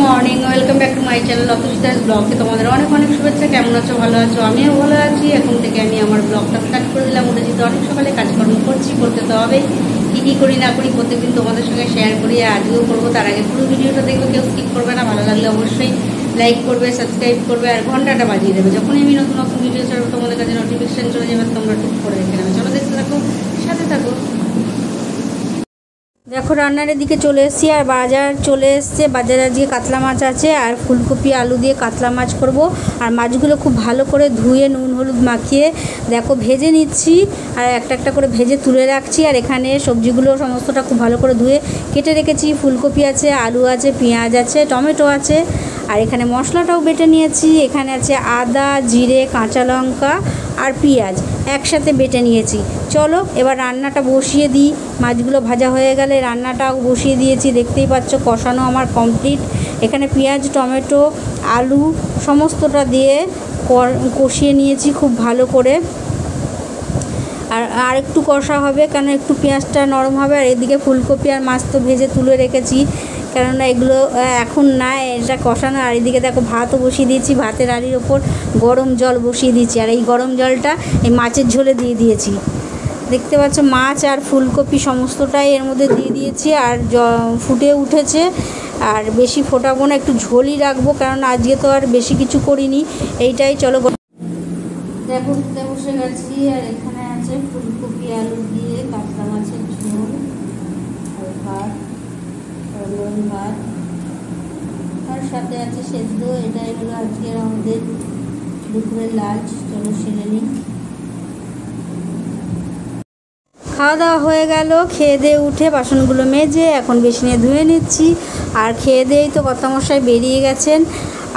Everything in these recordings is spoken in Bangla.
Morning, welcome back to my channel অতুষিতাস ব্লগে তোমাদের অনেক অনেক শুভেচ্ছা। কেমন আছো? ভালো আছো? আমিও ভালো আছি। এখন থেকে আমি আমার ব্লগটা স্টার্ট করে দিলাম। উঠেছি তো অনেক সকালে, কাজকর্ম করছি, করতে তো হবে। কী করি না করি প্রত্যেকদিন তোমাদের সঙ্গে শেয়ার করি, আজকেও করবো। তার আগে পুরো ভিডিওটা দেখবে, কেউ স্কিপ করবে না। ভালো লাগলে অবশ্যই লাইক করবে, সাবস্ক্রাইব করবে আর ঘন্টাটা বাজিয়ে দেবে। যখনই আমি নতুন নতুন ভিডিও ছাড়বো তোমাদের কাছে নোটিফিকেশন চলে যাবে, তোমরা টুক করে রেখে নেবে। চলো দেখতে থাকো, সাথে থাকো। দেখো রান্নার দিকে চলে এসেছি আর বাজার চলে এসছে। বাজারে আজকে কাতলা মাছ আছে আর ফুলকপি আলু দিয়ে কাতলা মাছ করব। আর মাছগুলো খুব ভালো করে ধুয়ে নুন হলুদ মাখিয়ে দেখো ভেজে নিচ্ছি আর একটা একটা করে ভেজে তুলে রাখছি। আর এখানে সবজিগুলো সমস্তটা খুব ভালো করে ধুয়ে কেটে রেখেছি। ফুলকপি আছে, আলু আছে, পেঁয়াজ আছে, টমেটো আছে। আর এখানে মশলাটাও বেটে নিয়েছি। এখানে আছে আদা, জিরে, কাঁচা লঙ্কা আর পেঁয়াজ একসাথে বেটে নিয়েছি। চলো এবার রান্নাটা বসিয়ে দিই। মাছগুলো ভাজা হয়ে গেলে রান্নাটাও বসিয়ে দিয়েছি। দেখতেই পাচ্ছ কষানো আমার কমপ্লিট। এখানে পেঁয়াজ, টমেটো, আলু সমস্তটা দিয়ে কষিয়ে নিয়েছি খুব ভালো করে। আর একটু কষা হবে, কেন একটু পেঁয়াজটা নরম হবে। আর এদিকে ফুলকপি আর মাছ তো ভেজে তুলে রেখেছি, কেননা এগুলো এখন না, এটা কষানো। আর এদিকে দেখো ভাতও বসিয়ে দিয়েছি। ভাতের হাঁড়ির ওপর গরম জল বসিয়ে দিয়েছি আর এই গরম জলটা এই মাছের ঝোলে দিয়ে দিয়েছি। দেখতে পাচ্ছ মাছ আর ফুলকপি সমস্তটাই এর মধ্যে দিয়ে দিয়েছি আর ফুটে উঠেছে। আর বেশি ফোটাবো না, একটু ঝোলই রাখবো, কারণ আজকে তো আর বেশি কিছু করিনি। এইটাই চলো দেখো ফুটে বসে গেছি। আর এখানে আছে ফুলকপি আলু দিয়ে কাতলা মাছের ঝোল আর ভাত, গরম ভাত, আর সাথে আছে সেদ্ধ। এটাই হলো আজকের আমাদের দুপুরের লাঞ্চ। চলো সেরে নিই। খাওয়া দাওয়া হয়ে গেল। খেয়ে দিয়ে উঠে বাসনগুলো মেজে এখন বেসিনে ধুয়ে নিচ্ছি। আর খেয়ে দিয়েই তো কর্তামশাই বেরিয়ে গেছেন।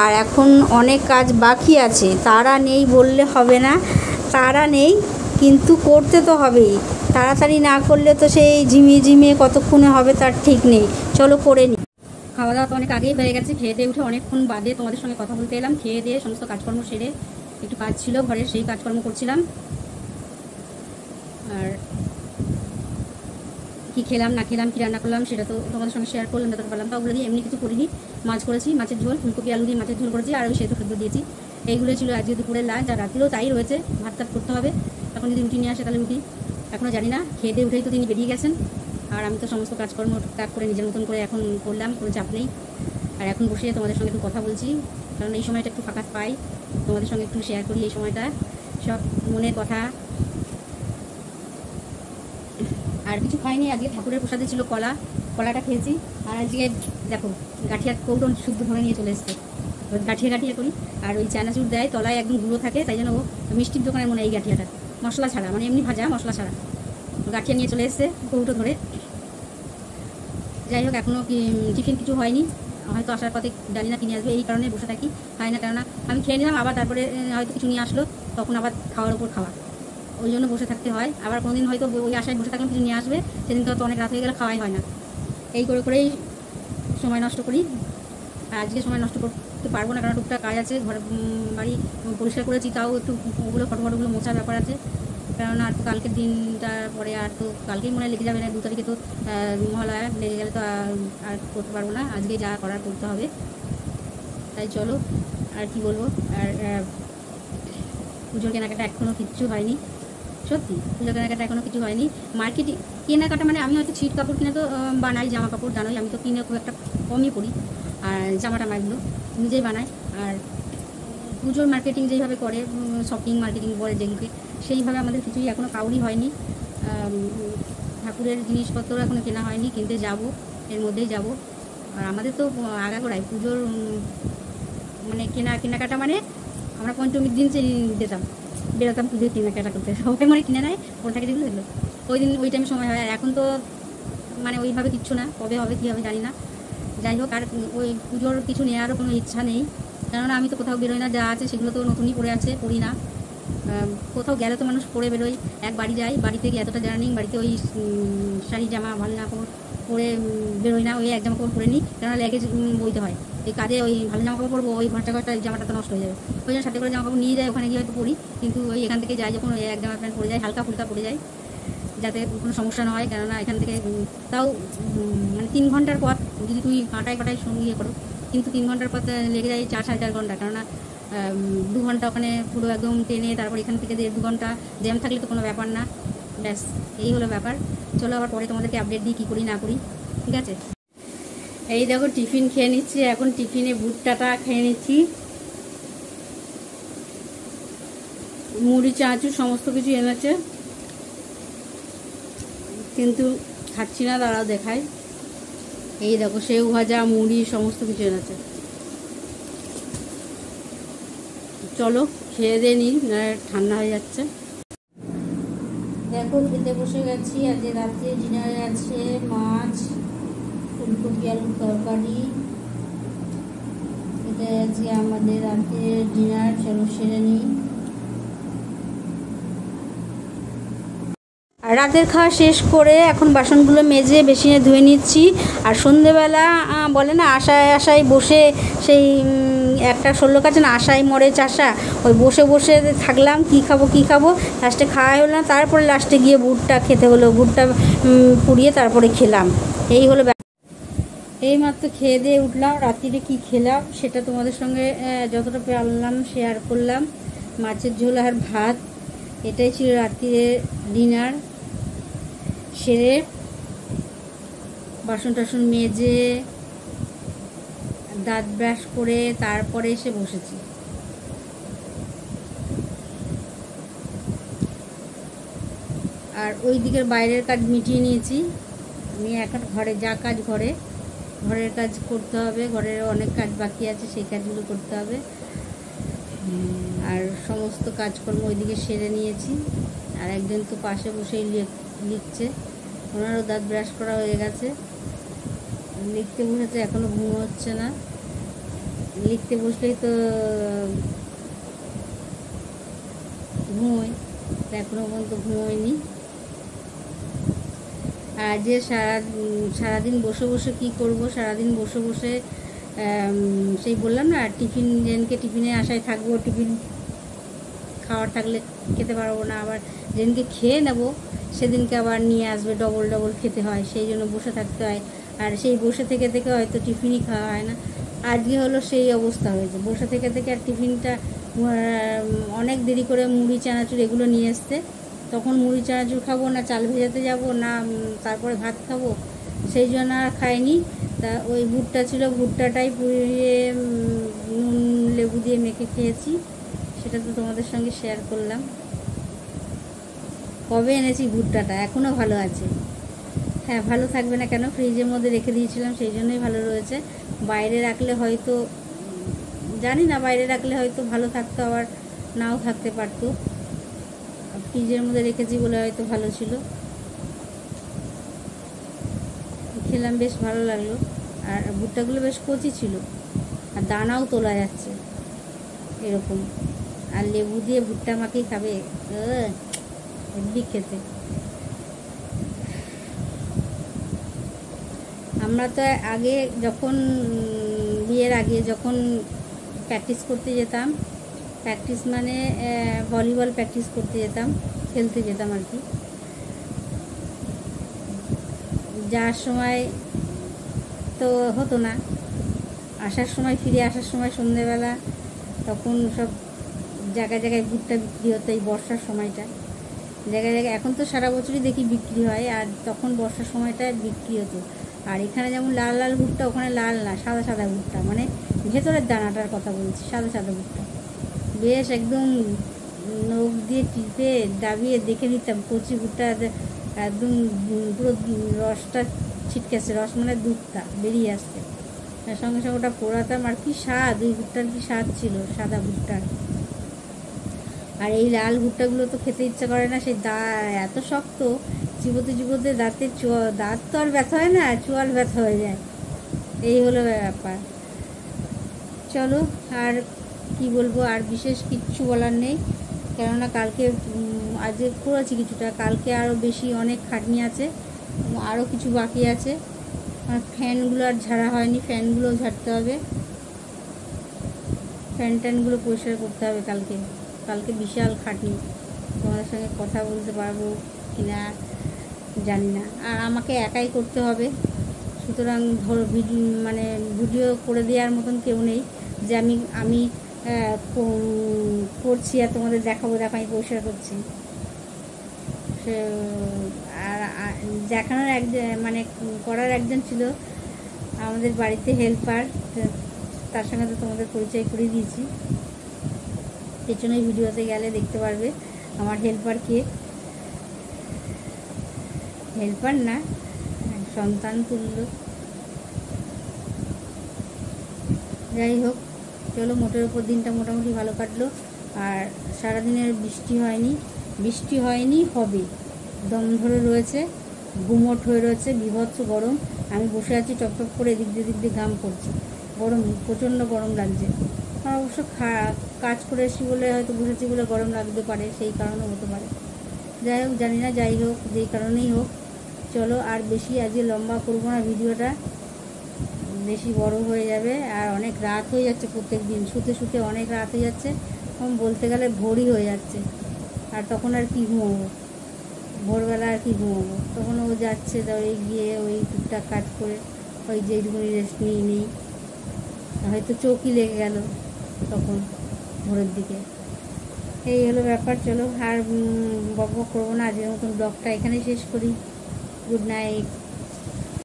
আর এখন অনেক কাজ বাকি আছে, তারা নেই বললে হবে না। তারা নেই কিন্তু করতে তো হবেই। তাড়াতাড়ি না করলে তো সেই ঝিমিয়ে ঝিমিয়ে কতক্ষণে হবে তার ঠিক নেই। চলো করে নিই। খাওয়া দাওয়া তো অনেক আগেই হয়ে গেছে। খেয়ে দিয়ে উঠে অনেকক্ষণ বাদে তোমাদের সঙ্গে কথা বলতে এলাম। খেয়ে দিয়ে সমস্ত কাজকর্ম সেরে একটু কাজ ছিল ঘরের, সেই কাজকর্ম করছিলাম। আর কি খেলাম না খেলাম, কী রান্না করলাম সেটা তো তোমাদের সঙ্গে শেয়ার করলাম যতটা পারলাম। তা ওগুলো দিয়ে এমনি কিছু করিনি। মাছ করেছি, মাছের ঝোল, ফুলকপি আলু দিয়ে মাছের ঝোল করেছি আর ওই সেদ্ধ সেদ্ধ দিয়েছি। এইগুলো ছিল আজকে দুপুরের লাঞ্চ। আর রাত্রিও তাই রয়েছে, ভাত টাত করতে হবে। এখন যদি রুটি নিয়ে আসে তাহলে রুটি, এখনও জানি না। খেয়ে দিয়ে উঠেই তো তিনি বেরিয়ে গেছেন। আর আমি তো সমস্ত কাজকর্ম টুকটাক করে নিজের মতন করে এখন করলাম, কোনো চাপ নেই। আর এখন বসে তোমাদের সঙ্গে একটু কথা বলছি, কারণ এই সময়টা একটু ফাঁকা পাই, তোমাদের সঙ্গে একটু শেয়ার করি এই সময়টা সব মনের কথা। আর কিছু খাইনি। আজকে ঠাকুরের প্রসাদে ছিল কলাটা খেয়েছি। আর আজকে দেখো গাঠিয়ার কৌটো শুদ্ধ ধরে নিয়ে চলে এসছে। গাঠিয়া করি। আর ওই চানাচুর দেয়, তলায় একদম গুঁড়ো থাকে, তাই জন্য ও মিষ্টির দোকানের মনে এই গাঠিয়াটা মশলা ছাড়া, মানে এমনি ভাজা মশলা ছাড়া গাঠিয়া নিয়ে চলে এসছে কৌটো ধরে। যাই হোক এখনও টিফিন কিছু হয়নি, হয়তো আসার পথে জানি না কিনে আসবে, এই কারণে বসে থাকি, খাই না। কেননা আমি খেয়ে নিলাম, আবার তারপরে হয়তো কিছু নিয়ে আসলো, তখন আবার খাওয়ার ওপর খাওয়া, ওই জন্য বসে থাকতে হয়। আবার কোনোদিন হয়তো ওই আশায় বসে থাকলাম কিছু নিয়ে আসবে, সেদিন তো অনেক রাত হয়ে গেলে খাওয়াই হয় না। এই করেই সময় নষ্ট করি। আর আজকে সময় নষ্ট করতে পারবো না, কারণ টুকটাক কাজ আছে। ঘর বাড়ি পরিষ্কার করেছি, তাও একটু ওগুলো ফটোগুলো মোছার ব্যাপার আছে। কারণ আর তো কালকের দিনটা পরে আর তো কালকেই মনে লেগে যাবে না, 2 তারিখে তো মহালয়া লেগে গেলে তো আর করতে পারবো না। আজকে যা করার করতে হবে। তাই চলো আর কি বলবো। আর পুজোর কেনাকাটা এখনও কিচ্ছু হয়নি, সত্যি পুজো কেনাকাটা এখনও কিছু হয়নি। মার্কেটে কেনাকাটা মানে আমি হয়তো ছিট কাপড় কিনে তো বানাই, জামা কাপড় জানোই আমি তো কিনে খুব একটা কমই পরি। আর জামাগুলো নিজেই বানাই। আর পুজোর মার্কেটিং যেইভাবে করে, শপিং মার্কেটিং বলে যেগুলোকে, সেইভাবে আমাদের কিছুই এখনও কাউরই হয়নি। ঠাকুরের জিনিসপত্র এখনও কেনা হয়নি, কিনতে যাব, এর মধ্যেই যাব। আর আমাদের তো আগাগোড়াই পুজোর মানে কেনাকাটা মানে আমরা পঞ্চমীর দিন বেরোতাম পুজোর কেনাকাটা করতে। সবাই মনে কিনে নেয়, ওর থাকে যেগুলো এগুলো ওই দিন ওই টাইমে সময় হয়। আর এখন তো মানে ওইভাবে কিচ্ছু না, কবে হবে কী হবে জানি না। যাই হোক আর ওই পুজোর কিছু নেওয়ারও কোনো ইচ্ছা নেই, কেননা আমি তো কোথাও বেরোই না। যা আছে সেগুলো তো নতুনই পড়ে আছে, পড়ি না। কোথাও গেলে তো মানুষ পরে বেরোয়, এক বাড়ি যাই, বাড়ি থেকে এতটা জার্নি, বাড়িতে ওই শাড়ি জামা ভালো জামা কাপড় পরে বেরোই না, ওই এক জামা কাপড় পরে নিই, কেননা লেগেজ বইতে হয়। এই কাজে ওই ভালো জামা কাপড় পরবো, ওই ঘন্টা জামাটা তো নষ্ট হয়ে যাবে। ওই জন্য সাথে করে জামা কাপড় নিয়ে যাই, ওখানে গিয়ে হয়তো পরি, কিন্তু ওই এখান থেকে যাই যখন ওই এক জামা প্যান্ট পরে যাই, হালকা ফুলকা পরে যাই, যাতে কোনো সমস্যা না হয়। কেননা এখান থেকে তাও মানে 3 ঘন্টার পথ যদি তুমি কাঁটায় সঙ্গে ইয়ে করো, কিন্তু 3 ঘন্টার পর লেগে যায় 4-4.5 ঘন্টা, কেননা 2 ঘন্টা ওখানে পুরো একদম ট্রেনে, তারপর এখান থেকে 1.5-2 ঘন্টা জ্যাম থাকলে তো কোনো ব্যাপার না। ব্যাস এই হলো ব্যাপার। চলো আবার পরে তোমাদেরকে আপডেট দিই কী করি না করি, ঠিক আছে। এই দেখো টিফিন খেয়ে নিচ্ছি, এখন টিফিনে ভুট্টাটা খেয়ে নিচ্ছি, মুড়ি চানাচুর সমস্ত কিছু এনেছে, কিন্তু খাচ্ছি না, দাঁড়াও দেখাই। এই দেখো সেউ ভাজা, মুড়ি সমস্ত কিছু এনেছে। চলো খেয়ে দিয়ে নিই, ঠান্ডা হয়ে যাচ্ছে। দেখো খেতে বসে গেছি। আজ রাত্রে ডিনারে আছে মাছ, ফুলকপি আলুর তরকারি, এটা আজকে আমাদের রাত্রে ডিনার। চলো সেরে নিই। রাতের খাওয়া শেষ করে এখন বাসনগুলো মেজে বেসিনে ধুয়ে নিচ্ছি। আর সন্ধেবেলা বলে না আশায় আশায় বসে, সেই একটা 16 কাছে না, আশায় মরে চাষা, ওই বসে বসে থাকলাম কী খাবো, লাস্টে খাওয়াই হলো না। তারপরে লাস্টে গিয়ে ভুট্টা খেতে হলো, ভুট্টা পুড়িয়ে তারপরে খেলাম। এই হলো এই মাত্র খেয়ে দিয়ে উঠলাম। রাত্রিরে কি খেলাম সেটা তোমাদের সঙ্গে যতটা পারলাম শেয়ার করলাম। মাছের ঝোল আর ভাত, এটাই ছিল রাত্রিরে ডিনার। সেরে বাসন টাসন মেজে দাঁত ব্রাশ করে তারপরে এসে বসেছি। আর ওই দিকের বাইরের কাজ মিটিয়ে নিয়েছি। আমি এখন ঘরে যা কাজ, ঘরের কাজ করতে হবে, ঘরের অনেক কাজ বাকি আছে, সেই কাজগুলো করতে হবে। আর সমস্ত কাজকর্ম ওইদিকে সেরে নিয়েছি। আর একজন তো পাশে বসেই লিখছে, ওনারও দাঁত ব্রাশ করা হয়ে গেছে, লিখতে বসেছে, এখনও ঘুম হচ্ছে না। লিখতে বসলেই তো ঘুমোয়, এখনও পর্যন্ত ঘুমোয়নি। আর যে সারাদিন বসে বসে কী করব, সারাদিন বসে বসে সেই বললাম না, টিফিন যেদিনকে টিফিনে আশায় থাকবো, টিফিন খাওয়ার থাকলে খেতে পারবো না, আবার যেদিনকে খেয়ে নেব সেদিনকে আবার নিয়ে আসবে, ডবল খেতে হয়, সেই জন্য বসে থাকতে হয়। আর সেই বসে থেকে থেকে হয়তো টিফিনই খাওয়া হয় না। আজকে হলো সেই অবস্থা হয়েছে, বসে থেকে থেকে আর টিফিনটা অনেক দেরি করে মুড়ি চানাচুর এগুলো নিয়ে আসতে, তখন মুড়ি চানাচুর খাবো না, চাল ভেজাতে যাব না, তারপরে ভাত খাবো, সেই জন্য আর খাইনি। তা ওই ভুট্টা ছিল, ভুট্টাটাই পুড়িয়ে নুন লেবু দিয়ে মেখে খেয়েছি, সেটা তো তোমাদের সঙ্গে শেয়ার করলাম। কবে এনেছি ভুট্টাটা, এখনও ভালো আছে। হ্যাঁ, ভালো থাকবে না কেন, ফ্রিজের মধ্যে রেখে দিয়েছিলাম, সেই জন্যই ভালো রয়েছে। বাইরে রাখলে হয়তো, জানি না, বাইরে রাখলে হয়তো ভালো থাকতো, আবার নাও থাকতে পারতো। ফ্রিজের মধ্যে রেখেছি বলে হয়তো ভালো ছিল। খেলাম, বেশ ভালো লাগলো। আর ভুট্টাগুলো বেশ কচি ছিল, আর দানাও তোলা যাচ্ছে এরকম। আর লেবু দিয়ে ভুট্টা মাখিয়ে খাবে, হেব্বি খেতে। আমরা তো আগে যখন বিয়ের আগে যখন প্র্যাকটিস করতে যেতাম, প্র্যাকটিস মানে ভলিবল প্র্যাকটিস করতে যেতাম, খেলতে যেতাম আর কি, যাওয়ার সময় তো হতো না, আসার সময়, ফিরে আসার সময় সন্ধেবেলা, তখন সব জায়গায় জায়গায় ভুট্টা বিক্রি হতো। এই বর্ষার সময়টা জায়গায় জায়গায়, এখন তো সারা বছরই দেখি বিক্রি হয়, আর তখন বর্ষার সময়টা বিক্রি হতো। আর এখানে যেমন লাল লাল ভুট্টা, ওখানে লাল না, সাদা সাদা ভুট্টা, মানে ভেতরের দানাটার কথা বলছি, সাদা সাদা ভুট্টা। বেশ একদম নখ দিয়ে টিপে দাবিয়ে দেখে নিতাম, কচি ভুট্টা একদম পুরো রসটা ছিটকেছে, রস মানে দুধটা বেরিয়ে আসছে, সঙ্গে সঙ্গে ওটা পোড়াতাম। আর কি স্বাদ, ওই ভুট্টার কি স্বাদ ছিল, সাদা ভুট্টার। আর এই লাল ভুট্টাগুলো তো খেতে ইচ্ছা করে না, সেই এত শক্ত, চিবোতে চিবোতে দাঁতের দাঁত তো আর ব্যথা হয় না, চোয়াল ব্যথা হয়ে যায়। এই হলো ব্যাপার। চলো, আর কি বলবো, আর বিশেষ কিচ্ছু বলার নেই, কেননা কালকে আজকে করেছি কিছুটা, কালকে আরও বেশি অনেক খাটনি আছে, আরও কিছু বাকি আছে। আর ফ্যানগুলো আর ঝাড়া হয়নি, ফ্যানগুলো ঝাড়তে হবে, ফ্যান ট্যানগুলো পরিষ্কার করতে হবে কালকে বিশাল খাটনি। তোমাদের সঙ্গে কথা বলতে পারবো কি না জানি না, আর আমাকে একাই করতে হবে সুতরাং মানে ভিডিও করে দেওয়ার মতন কেউ নেই যে আমি করছি আর তোমাদের দেখাবো, দেখো আমি পরিষ্কার করছি। সে আর দেখানোর মানে করার একজন ছিল আমাদের বাড়িতে হেল্পার, তার সঙ্গে তো তোমাদের পরিচয় করিয়ে দিয়েছি। পেছনে ভিডিওতে গেলে দেখতে পারবে আমার হেল্পার কে। হেল্পার না, সন্তান তুল্য। যাই হোক, চলো, মোটের উপর দিনটা মোটামুটি ভালো কাটলো। আর সারাদিনের বৃষ্টি হয়নি, হবে, দম ধরে রয়েছে, গুমোট হয়ে রয়েছে, বীভৎস গরম। আমি বসে আছি টপটপ করে, এদিক দিয়ে ঘাম পড়ছে, গরম, প্রচণ্ড গরম লাগছে। আর অবশ্য কাজ করে এসি বলে হয়তো বসেছি বলে গরম লাগতে পারে, সেই কারণেও হতে পারে। যাই হোক, জানি না, যাই হোক, যেই কারণেই হোক, চলো আর বেশি আজকে লম্বা করবো না, ভিডিওটা বেশি বড় হয়ে যাবে। আর অনেক রাত হয়ে যাচ্ছে, প্রত্যেক দিন শুতে অনেক রাত হয়ে যাচ্ছে, বলতে গেলে ভোরই হয়ে যাচ্ছে। আর তখন আর কি ঘুমোবো, ভোরবেলা আর কি ঘুমোবো, তখন ও যাচ্ছে, তারপরে গিয়ে ওই টুকটাক কাজ করে ওই যেইটুকুনি রেস্ট নিই, হয়তো চোখই লেগে গেল তখন ভোরের দিকে। এই হলো ব্যাপার। চলো আর বক করবো না, আজকের মতন ব্লগটা এখানেই শেষ করি। Good night.